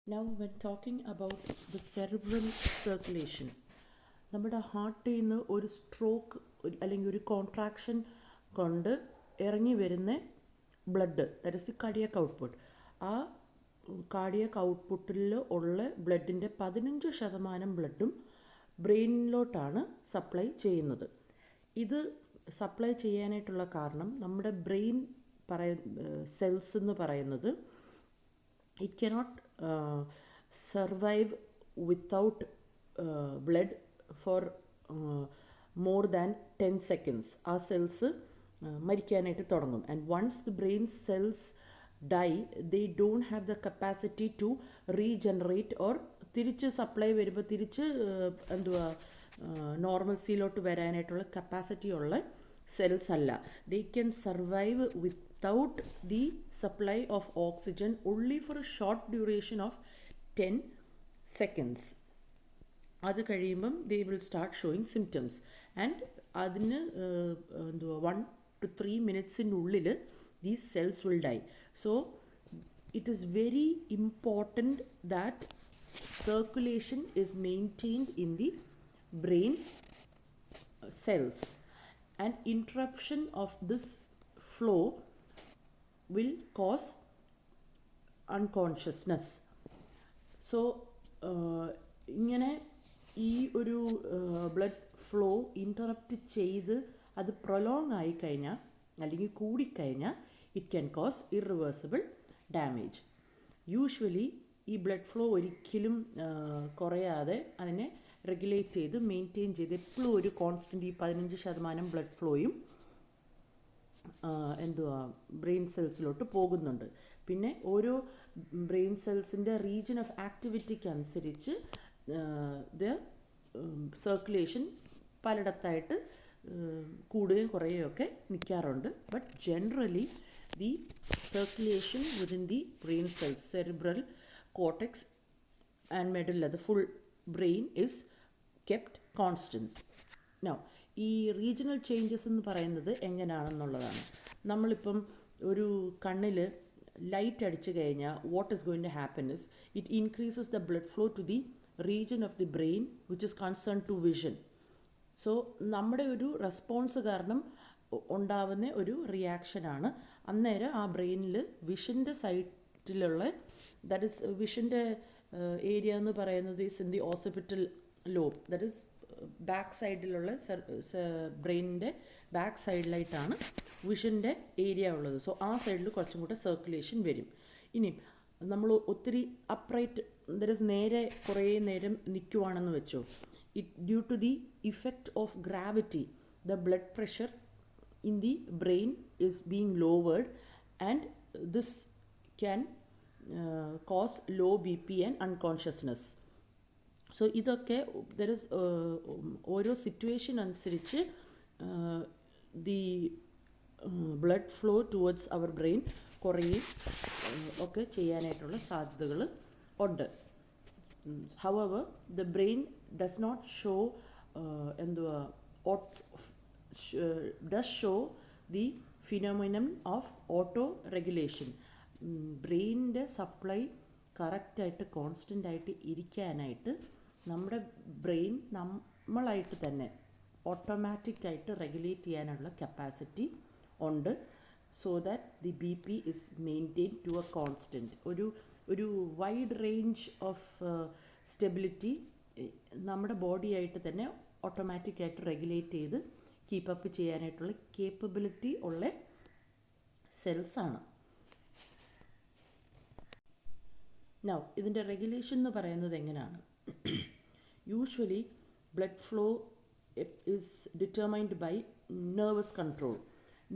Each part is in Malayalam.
Now, when talking about the cerebral circulation, നമ്മുടെ ഹാർട്ടിൽ നിന്ന് ഒരു സ്ട്രോക്ക് അല്ലെങ്കിൽ ഒരു കോൺട്രാക്ഷൻ കൊണ്ട് ഇറങ്ങി വരുന്ന blood, that is the cardiac output. ആ കാർഡിയാക് ഔട്ട്പുട്ടിൽ ഉള്ള ബ്ലഡിൻ്റെ 15% ബ്ലഡും ബ്രെയിനിലോട്ടാണ് സപ്ലൈ ചെയ്യുന്നത്. ഇത് സപ്ലൈ ചെയ്യാനായിട്ടുള്ള കാരണം നമ്മുടെ ബ്രെയിൻ സെൽസ് എന്ന് പറയുന്നത് it cannot survive without blood for more than 10 seconds. ആ സെൽസ് മരിക്കാനായിട്ട് തുടങ്ങും. And once the brain cells die they don't have the capacity to regenerate or തിരിച്ച് സപ്ലൈ വരുമ്പോൾ തിരിച്ച് നോർമൽസിയിലോട്ട് വരാനായിട്ടുള്ള കപ്പാസിറ്റി ഉള്ള സെൽസ് അല്ല. They can survive without the supply of oxygen only for a short duration of 10 seconds. അത് കഴിയുമ്പം they will start showing symptoms and അതിന് 1 to 3 minutes these cells will die. So it is very important that circulation is maintained in the brain cells, and interruption of this flow will cause unconsciousness. So ഇങ്ങനെ ഈ ഒരു ബ്ലഡ് ഫ്ലോ ഇൻറ്ററപ്റ്റ് ചെയ്ത് അത് പ്രൊലോങ് ആയിക്കഴിഞ്ഞാൽ അല്ലെങ്കിൽ കൂടിക്കഴിഞ്ഞാൽ it can cause irreversible damage. Usually ഈ ബ്ലഡ് ഫ്ലോ ഒരിക്കലും കുറയാതെ അതിനെ റെഗുലേറ്റ് ചെയ്ത് മെയിൻറ്റെയിൻ ചെയ്ത് എപ്പോഴും ഒരു കോൺസ്റ്റൻറ്റ് ഈ 15% ബ്ലഡ് ഫ്ലോയും ബ്രെയിൻ സെൽസിലോട്ട് പോകുന്നുണ്ട്. പിന്നെ ഓരോ ബ്രെയിൻ സെൽസിൻ്റെ റീജിയൻ ഓഫ് ആക്ടിവിറ്റിക്ക് അനുസരിച്ച് ദ സർക്കുലേഷൻ പലയിടത്തായിട്ട് കൂടുകയും കുറയുകയൊക്കെ നിൽക്കാറുണ്ട്. But generally the circulation within the brain cells, cerebral cortex and medulla, the full brain is kept constant. Now ഈ റീജിയണൽ ചേഞ്ചസ് എന്ന് പറയുന്നത് എങ്ങനെയാണെന്നുള്ളതാണ്. നമ്മളിപ്പം ഒരു കണ്ണിൽ ലൈറ്റ് അടിച്ചു കഴിഞ്ഞാൽ what is going to happen is it increases the blood flow to the region of the brain which is concern to vision. So നമ്മുടെ ഒരു റെസ്പോൺസ് കാരണം ഉണ്ടാവുന്ന ഒരു റിയാക്ഷനാണ്. അന്നേരം ആ ബ്രെയിനിൽ വിഷൻ്റെ സൈറ്റിലുള്ള, ദാറ്റ് ഇസ് വിഷൻ്റെ ഏരിയ എന്ന് പറയുന്നത് is in the occipital lobe, that is back സൈഡിലുള്ള ബ്രെയിനിൻ്റെ ബാക്ക് സൈഡിലായിട്ടാണ് വിഷൻ്റെ ഏരിയ ഉള്ളത്. സോ ആ സൈഡിൽ കുറച്ചും കൂടെ സർക്കുലേഷൻ വരും. ഇനി നമ്മൾ ഒത്തിരി അപ്രൈറ്റ്, ദാറ്റ് നേരെ കുറേ നേരം നിൽക്കുവാണെന്ന് വെച്ചോ, due to the effect of gravity the blood pressure in the brain is being lowered and this can cause low BP and unconsciousness. So ഇതൊക്കെ ദർ ഇസ് ഓരോ സിറ്റുവേഷൻ അനുസരിച്ച് the blood flow towards our brain കുറയും ഒക്കെ ചെയ്യാനായിട്ടുള്ള സാധ്യതകൾ ഉണ്ട്. However the brain does not show does show the phenomenon of auto regulation. ബ്രെയിനിൻ്റെ സപ്ലൈ കറക്റ്റായിട്ട് കോൺസ്റ്റൻ്റ് ആയിട്ട് ഇരിക്കാനായിട്ട് നമ്മുടെ ബ്രെയിൻ നമ്മളായിട്ട് തന്നെ ഓട്ടോമാറ്റിക്കായിട്ട് റെഗുലേറ്റ് ചെയ്യാനുള്ള കപ്പാസിറ്റി ഉണ്ട്. So that the BP is maintain to a constant. ഒരു വൈഡ് റേഞ്ച് ഓഫ് സ്റ്റെബിലിറ്റി നമ്മുടെ ബോഡിയായിട്ട് തന്നെ ഓട്ടോമാറ്റിക്കായിട്ട് റെഗുലേറ്റ് ചെയ്ത് കീപ്പപ്പ് ചെയ്യാനായിട്ടുള്ള കേപ്പബിലിറ്റി ഉള്ള സെൽസാണ്. നൗ ഇതിൻ്റെ റെഗുലേഷൻ എന്ന് പറയുന്നത് എങ്ങനെയാണ്? Usually blood flow is determined by nervous control.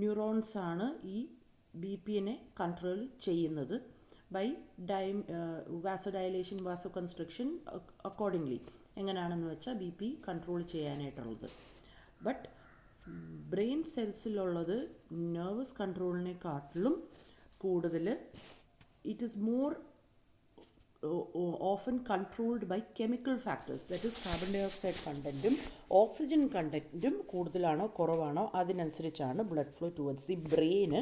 Neurons ആണ് ഈ BPനെ കൺട്രോൾ ചെയ്യുന്നത് by vasodilation, vaso constriction accordingly. എങ്ങനെയാണെന്ന് വെച്ചാൽ BP കൺട്രോൾ ചെയ്യാനായിട്ടുള്ളത്. ബട്ട് ബ്രെയിൻ സെൽസിലുള്ളത് നെർവസ് കൺട്രോളിനെക്കാട്ടിലും കൂടുതൽ it is more often controlled by chemical factors, that is carbon dioxide contentum oxygen contentum കൂടുതലാണോ കുറവാണോ അതിനനുസരിച്ചാണ് blood flow towards the ബ്രെയിന്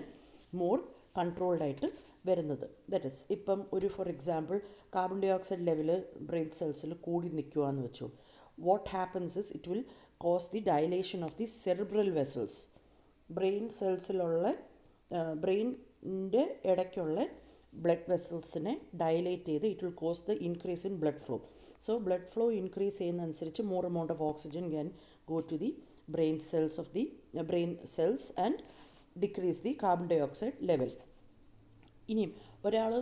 more controlled ആയിട്ട് വരുന്നത്. ദാറ്റ് ഇസ് ഇപ്പം ഒരു for example carbon dioxide level brain സെൽസിൽ കൂടി നിൽക്കുകയെന്ന് വെച്ചു. What happens is it will cause the dilation of the cerebral vessels. Brain സെൽസിലുള്ള ബ്രെയിനിൻ്റെ ഇടയ്ക്കുള്ള ബ്ലഡ് വെസൽസിനെ ഡയലേറ്റ് ചെയ്ത് it will cause the increase in blood flow. So blood flow increase ചെയ്യുന്നതനുസരിച്ച് more amount of oxygen can go to the brain cells and decrease the carbon dioxide level. ഇനിയും ഒരാൾ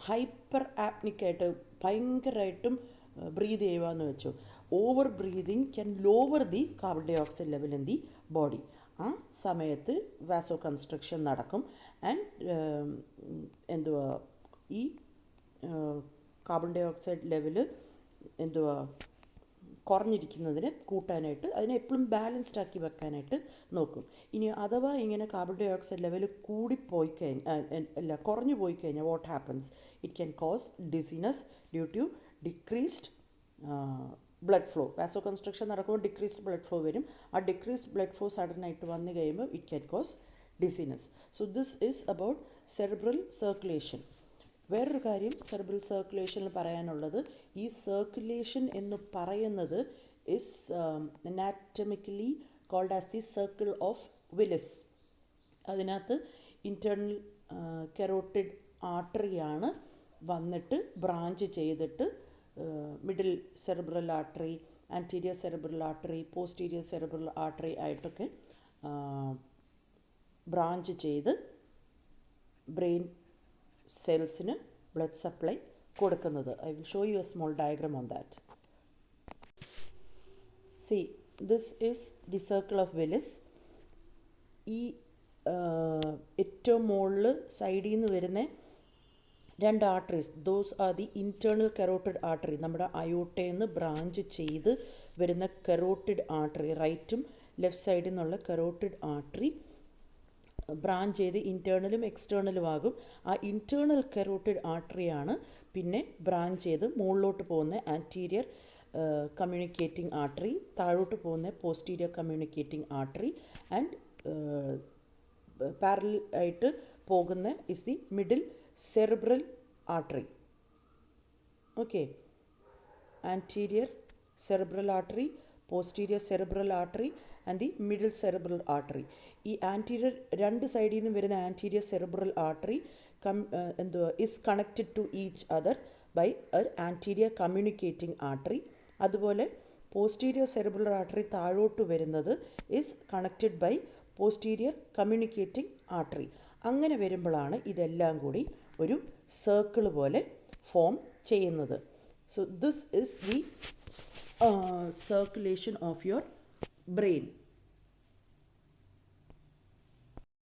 ഹൈപ്പർ ആപ്നിക്കായിട്ട് ഭയങ്കരമായിട്ടും ബ്രീത് ചെയ്യുകയെന്ന് വെച്ചു. Over breathing can lower the carbon dioxide level in the body. ആ സമയത്ത് വാസോ കൺസ്ട്രക്ഷൻ നടക്കും ആൻഡ് ഈ കാർബൺ ഡൈ ഓക്സൈഡ് ലെവൽ കുറഞ്ഞിരിക്കുന്നതിനെ കൂട്ടാനായിട്ട് അതിനെ എപ്പോഴും ബാലൻസ്ഡ് ആക്കി വെക്കാനായിട്ട് നോക്കും. ഇനി അഥവാ ഇങ്ങനെ കാർബൺ ഡൈ ഓക്സൈഡ് ലെവൽ കൂടിപ്പോയി കുറഞ്ഞു പോയി കഴിഞ്ഞാൽ what happens, it can cause dizziness due to decreased blood flow. Vaso constriction നടക്കുമ്പോൾ ഡിക്രീസ്ഡ് ബ്ലഡ് ഫ്ലോ വരും. ആ ഡിക്രീസ്ഡ് ബ്ലഡ് ഫ്ലോ സഡനായിട്ട് വന്നു കഴിയുമ്പോൾ it can cause dizziness. So this is about cerebral circulation. വേറൊരു കാര്യം സെറിബ്രൽ സർക്കുലേഷനിൽ പറയാനുള്ളത്, ഈ സർക്കുലേഷൻ എന്ന് പറയുന്നത് is anatomically called as the circle of Willis. അതിനകത്ത് ഇൻറ്റേർണൽ കെറോട്ടിഡ് ആർട്ടറിയാണ് വന്നിട്ട് ബ്രാഞ്ച് ചെയ്തിട്ട് middle cerebral artery, anterior cerebral artery, posterior cerebral artery ആയിട്ടൊക്കെ ബ്രാഞ്ച് ചെയ്ത് ബ്രെയിൻ സെൽസിന് ബ്ലഡ് സപ്ലൈ കൊടുക്കുന്നത്. I will show you A small diagram on that. See this is the circle of Willis. ഈ ഏറ്റവും മുകളിൽ സൈഡിൽ നിന്ന് വരുന്ന രണ്ട് arteries, those are the internal carotid artery. നമ്മുടെ അയോട്ടയിൽ നിന്ന് ബ്രാഞ്ച് ചെയ്ത് വരുന്ന കെറോട്ടിഡ് ആർട്ടറി, റൈറ്റും ലെഫ്റ്റ് സൈഡിൽ നിന്നുള്ള കെറോട്ടിഡ് ആർട്ടറി ബ്രാഞ്ച് ചെയ്ത് ഇൻറ്റേർണലും എക്സ്റ്റേർണലും ആകും. ആ ഇൻറ്റേർണൽ കെറോട്ടിഡ് ആർട്ടറിയാണ് പിന്നെ ബ്രാഞ്ച് ചെയ്ത് മുകളിലോട്ട് പോകുന്ന ആൻറ്റീരിയർ കമ്മ്യൂണിക്കേറ്റിംഗ് ആർട്ടറി, താഴോട്ട് പോകുന്ന posterior communicating artery and parallel ആയിട്ട് പോകുന്ന is the middle cerebral artery. Okay, anterior cerebral artery, posterior cerebral artery and the middle cerebral artery. ഈ ആൻറ്റീരിയർ രണ്ട് സൈഡിൽ നിന്നും വരുന്ന anterior cerebral artery is connected to each other by anterior communicating artery. അതുപോലെ പോസ്റ്റീരിയർ സെറിബ്രൽ ആർട്ടറി താഴോട്ട് വരുന്നത് is connected by posterior communicating artery. അങ്ങനെ വരുമ്പോഴാണ് ഇതെല്ലാം കൂടി ഒരു സർക്കിൾ പോലെ ഫോം ചെയ്യുന്നത്. So this is the circulation of your brain.